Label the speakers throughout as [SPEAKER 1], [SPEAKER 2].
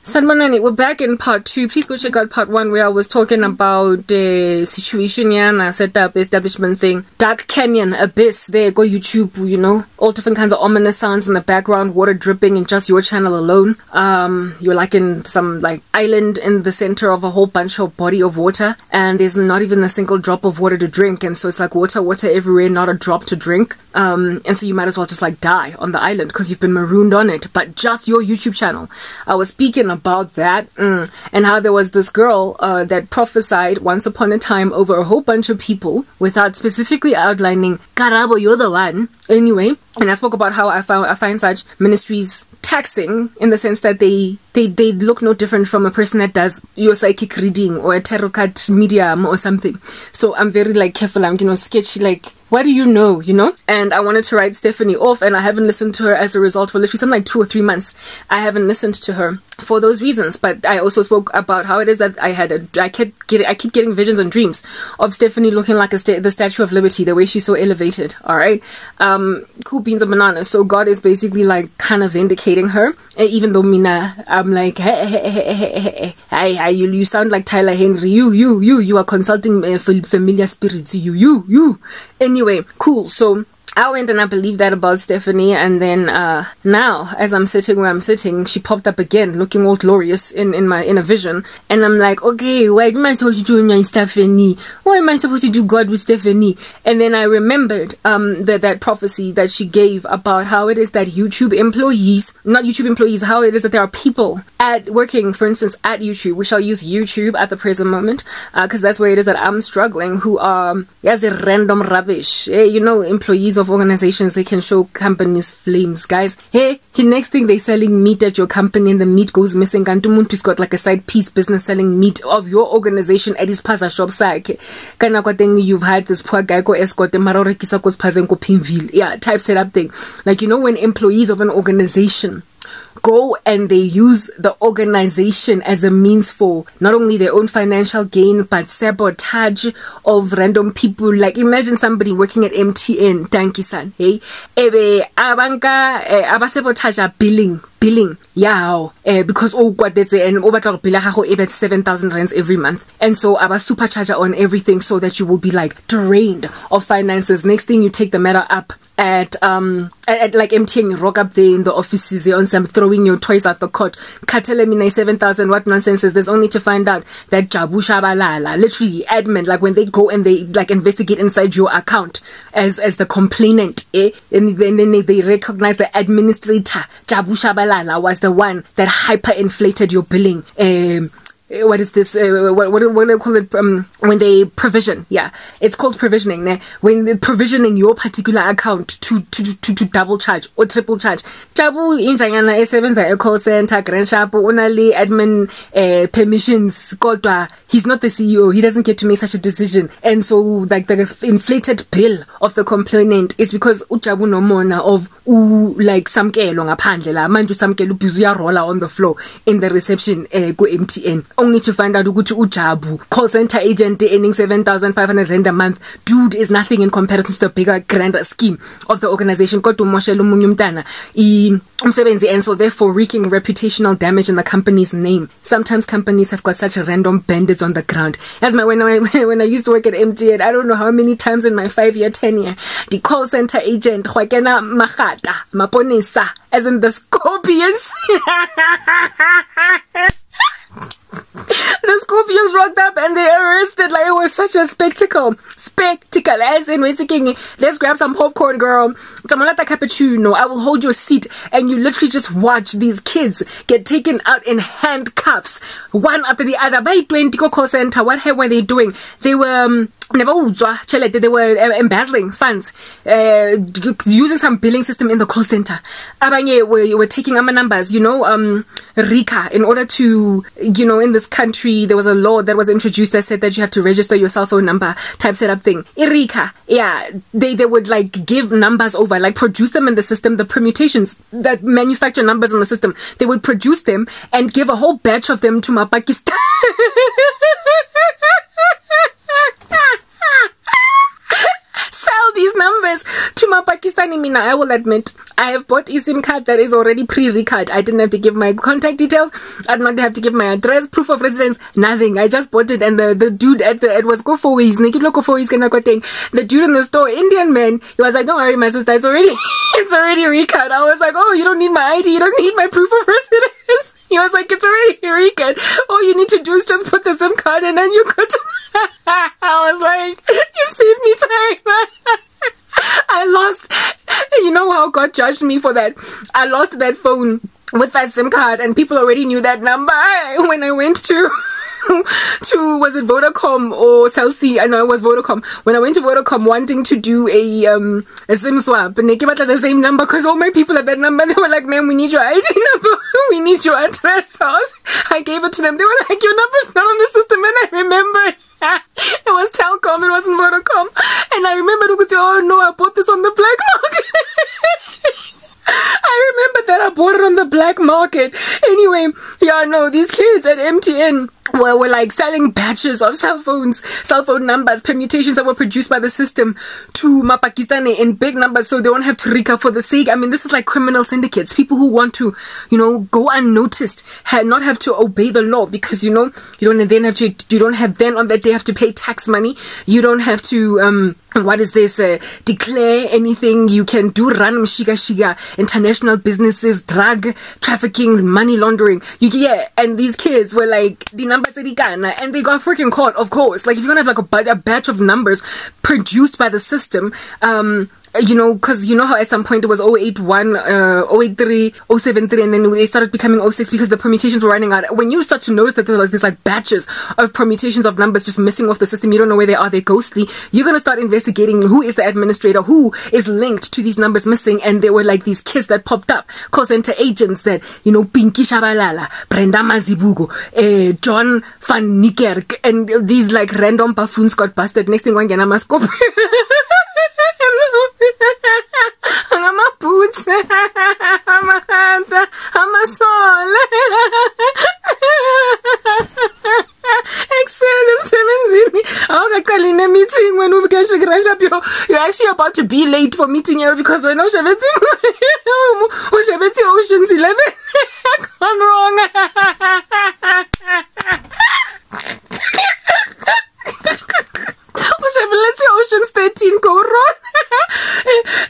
[SPEAKER 1] Sanmanani, we're back in part 2. Please go check out part 1 where I was talking about the situation and I set up establishment thing. Dark Canyon, Abyss, there, go YouTube, you know. All different kinds of ominous sounds in the background, water dripping in just your channel alone. You're like in some like island in the center of a whole bunch of body of water and there's not even a single drop of water to drink, and so it's like water everywhere, not a drop to drink. And so you might as well just like die on the island because you've been marooned on it, but just your YouTube channel. I was speaking about that and how there was this girl that prophesied once upon a time over a whole bunch of people without specifically outlining Karabo, you're the one. Anyway, and I spoke about how I find such ministries taxing in the sense that they look no different from a person that does your psychic reading or a tarot card medium or something. So I'm very like careful. I'm sketchy, like, what do you know, And I wanted to write Stephanie off, and I haven't listened to her as a result for literally something like 2 or 3 months. I haven't listened to her for those reasons. But I also spoke about how it is that I keep getting visions and dreams of Stephanie looking like the Statue of Liberty, the way she's so elevated. All right, cool beans and bananas. So God is basically like kind of vindicating her, even though I'm like, hey, you sound like Tyler Henry. You are consulting familiar spirits. You. Anyway, cool. So I went and I believed that about Stephanie, and then now as I'm sitting where I'm sitting, she popped up again looking all glorious in a vision, and I'm like, okay, what am I supposed to do with Stephanie? What am I supposed to do God with Stephanie? And then I remembered that prophecy that she gave about how it is that YouTube employees, how it is that there are people working, for instance, at YouTube. We shall use YouTube at the present moment because that's where it is that I'm struggling, who are random rubbish, employees of organizations. They can show companies flames, guys. Hey, the next thing they're selling meat at your company and the meat goes missing. Kantumuntu's got like a side piece business selling meat of your organization at his paza shop sake. Kana kwa thing you've had this poor guy go escort the marore kisa kos pazen ko Pinville. Yeah, type setup thing. Like, when employees of an organization go and they use the organization as a means for not only their own financial gain but sabotage of random people. Like, imagine somebody working at MTN, Tanki-san, hey, ebe abanka aba sabotage billing because what they say, and over to 7,000 rands every month, and so aba supercharger on everything so that you will be like drained of finances. Next thing, you take the matter up at like MTN, you rock up there in the offices on some throwing your toys out the court. Katelemina 7,000, what nonsense is this? Only to find out that Jabu Shabalala, literally admin, like when they go and they like investigate inside your account as the complainant, and then they recognize the administrator, Jabu Shabalala, was the one that hyperinflated your billing. What is this? What do they call it? When they provision, it's called provisioning. When they're provisioning your particular account to double charge or triple charge. Jabu injangana esebenza call center, grand shop, only admin permissions. Kodwa, he's not the CEO. He doesn't get to make such a decision. And so, like the inflated bill of the complainant is because ujabu no mona of like samkelo ngaphandle la manje samkelo bizuya roller on the floor in the reception go MTN. Only to find out ukuthi uJabu, call center agent earning 7,500 rand a month, dude, is nothing in comparison to the bigger, grander scheme of the organization. Kodwa umoshela omunye umntana umsebenzi, and so therefore wreaking reputational damage in the company's name. Sometimes companies have got such random bandits on the ground. As when I used to work at MTN, I don't know how many times in my 5-year tenure, the call center agent hwakena magata maponisa, as in the scorpions. The Scorpions rocked up and they arrested. Like, it was such a spectacle, as in thinking, let's grab some popcorn, girl, tamolata cappuccino, I will hold your seat, and you literally just watch these kids get taken out in handcuffs, one after the other by 20 call center. What were they doing? They were they were embezzling funds, using some billing system in the call center. Abanye were taking our numbers, Rika, in order to, in this country, there was a law that was introduced that said that you have to register your cell phone number type setup thing. Rika, they would like give numbers over, like produce them in the system, the permutations that manufacture numbers in the system. They would produce them and give a whole batch of them to my Pakistan. Sell these numbers to my Pakistani mina. I will admit, I have bought a SIM card that is already pre-recard. I didn't have to give my contact details. I did not have to give my address, proof of residence, nothing. I just bought it, and the dude at it was go for ways. The dude in the store, Indian man, he was like, "Don't worry, my sister, it's already recard." I was like, "Oh, you don't need my ID, you don't need my proof of residence." He was like, "It's already recard. All you need to do is just put the SIM card and then you could." I was like, "You've saved me time." I lost, you know how God judged me for that? I lost that phone with that SIM card, and people already knew that number. When I went to was it Vodacom or Cell C? I know it was Vodacom. When I went to Vodacom wanting to do a SIM swap, and they gave out the same number because all my people had that number. They were like, "Ma'am, we need your ID number. We need your address." I gave it to them. They were like, "Your number's not on the system," and I remembered. It was Telcom, it wasn't Vodacom. And I remembered, "Oh no, I bought this on the black market." I remember that I bought it on the black market. Anyway, yeah, no, these kids at MTN were like selling batches of cell phone numbers, permutations that were produced by the system to Pakistani in big numbers so they won't have to recur for the sake. I mean, this is like criminal syndicates, people who want to, go unnoticed, not have to obey the law, because you don't then on that day have to pay tax money. You don't have to declare anything. You can do random shiga international businesses, drug trafficking, money laundering. And these kids were like the numbers and they got freaking caught, of course. Like, if you're gonna have like a batch of numbers produced by the system, because how at some point it was 081, 083, 073, and then they started becoming 06 because the permutations were running out. When you start to notice that there was this like batches of permutations of numbers just missing off the system, you don't know where they are, they're ghostly, you're gonna start investigating who is the administrator, who is linked to these numbers missing. And there were like these kids that popped up, call center agents that, Pinky Shabalala, Brenda Mazibugo, John Van Niekerk, and these like random buffoons got busted. Next thing, one Yanamaskop. I'm a boots, I'm a hand, I'm a soul. Meeting when we get up, you're actually about to be late for meeting here because we're not Ocean's 11 gone wrong. Let's say Ocean's 13 go wrong.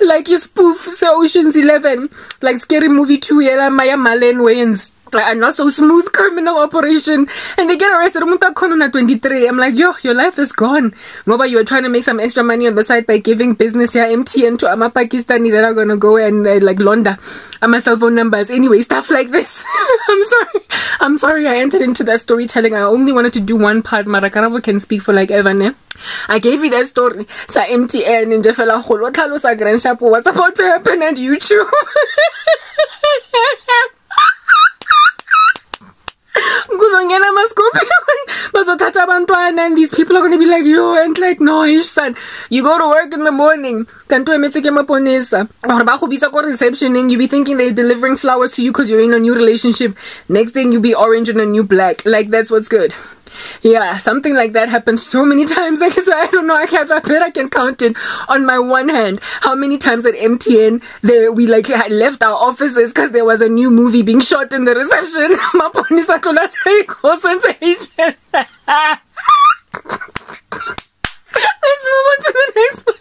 [SPEAKER 1] Like you spoof so Ocean's 11, like Scary Movie 2, Maya Malen Wayans. And not so smooth criminal operation, and they get arrested. 23. I'm like, yo, your life is gone. Ngoba you were trying to make some extra money on the side by giving business MTN to Ama Pakistani that are gonna go and like launder my cell phone numbers. Anyway, stuff like this. I'm sorry I entered into that storytelling. I only wanted to do one part. Marakarabo can speak for like ever, ne? I gave you that story. Sa MTN in Jefela Holo Talo sa Grand Shapo. What's about to happen at YouTube? And these people are going to be like, yo, and like, no, son, you go to work in the morning, receptioning, you be thinking they're delivering flowers to you because you're in a new relationship. Next thing, you be orange and a new black. Like, that's what's good. Yeah, something like that happened so many times. Like, so I don't know. I bet I can count it on my one hand how many times at MTN we like had left our offices because there was a new movie being shot in the reception. Let's move on to the next one.